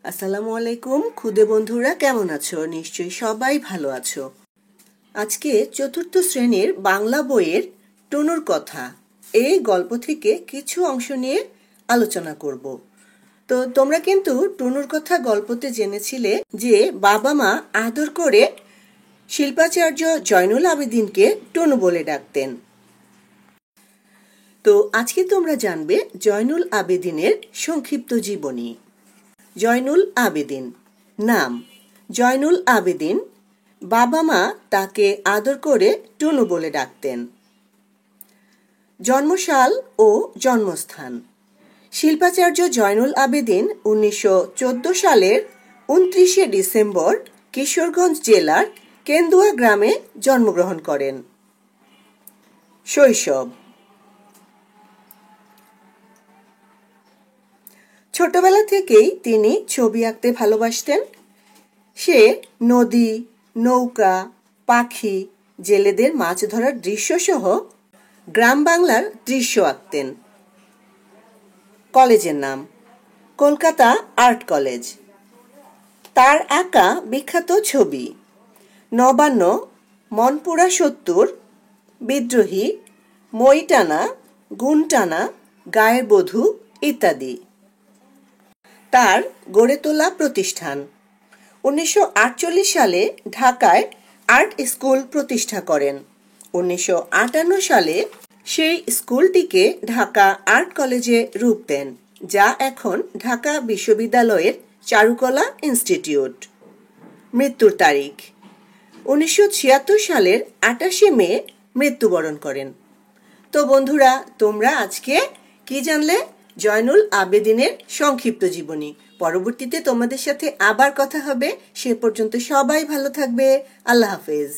আসসালামু আলাইকুম খুদে বন্ধুরা, কেমন আছো? নিশ্চয়ই সবাই ভালো আছো। আজকে চতুর্থ শ্রেণীর বাংলা বইয়ের টুনুর কথা এই গল্প থেকে কিছু অংশ নিয়ে আলোচনা করব। তো তোমরা কিন্তু টুনুর কথা গল্পতে জেনেছিলে যে বাবা মা আদর করে শিল্পাচার্য জয়নুল আবেদিনকে টুনু বলে ডাকতেন। তো আজকে তোমরা জানবে জয়নুল আবেদিনের সংক্ষিপ্ত জীবনী। জয়নুল আবেদিন নাম জয়নুল আবেদিন। বাবা মা তাকে আদর করে টুনু বলে ডাকতেন। জন্মসাল ও জন্মস্থান শিল্পাচার্য জয়নুল আবেদিন 1914 সালের 29শে ডিসেম্বর কিশোরগঞ্জ জেলার কেন্দুয়া গ্রামে জন্মগ্রহণ করেন। শৈশব ছোটবেলা থেকেই তিনি ছবি আঁকতে ভালোবাসতেন। সে নদী, নৌকা, পাখি, জেলেদের মাছ ধরার দৃশ্যসহ গ্রাম বাংলার দৃশ্য আঁকতেন। কলেজের নাম কলকাতা আর্ট কলেজ। তার আঁকা বিখ্যাত ছবি নবান্ন, মনপুরা 70, বিদ্রোহী, মই টানা, গুণ টানা, গায়ের বধূ ইত্যাদি। তার গড়ে তোলা প্রতিষ্ঠান 1948 সালে ঢাকায় আর্ট স্কুল প্রতিষ্ঠা করেন। 1958 সালে সেই স্কুলটিকে ঢাকা আর্ট কলেজে রূপ দেন, যা এখন ঢাকা বিশ্ববিদ্যালয়ের চারুকলা ইনস্টিটিউট। মৃত্যুর তারিখ 1976 সালের 28শে মে মৃত্যুবরণ করেন। তো বন্ধুরা, তোমরা আজকে কি জানলে? জয়নুল আবেদিনের সংক্ষিপ্ত জীবনী। পরবর্তীতে তোমাদের সাথে আবার কথা হবে। সে পর্যন্ত সবাই ভালো থাকবে। আল্লাহ হাফেজ।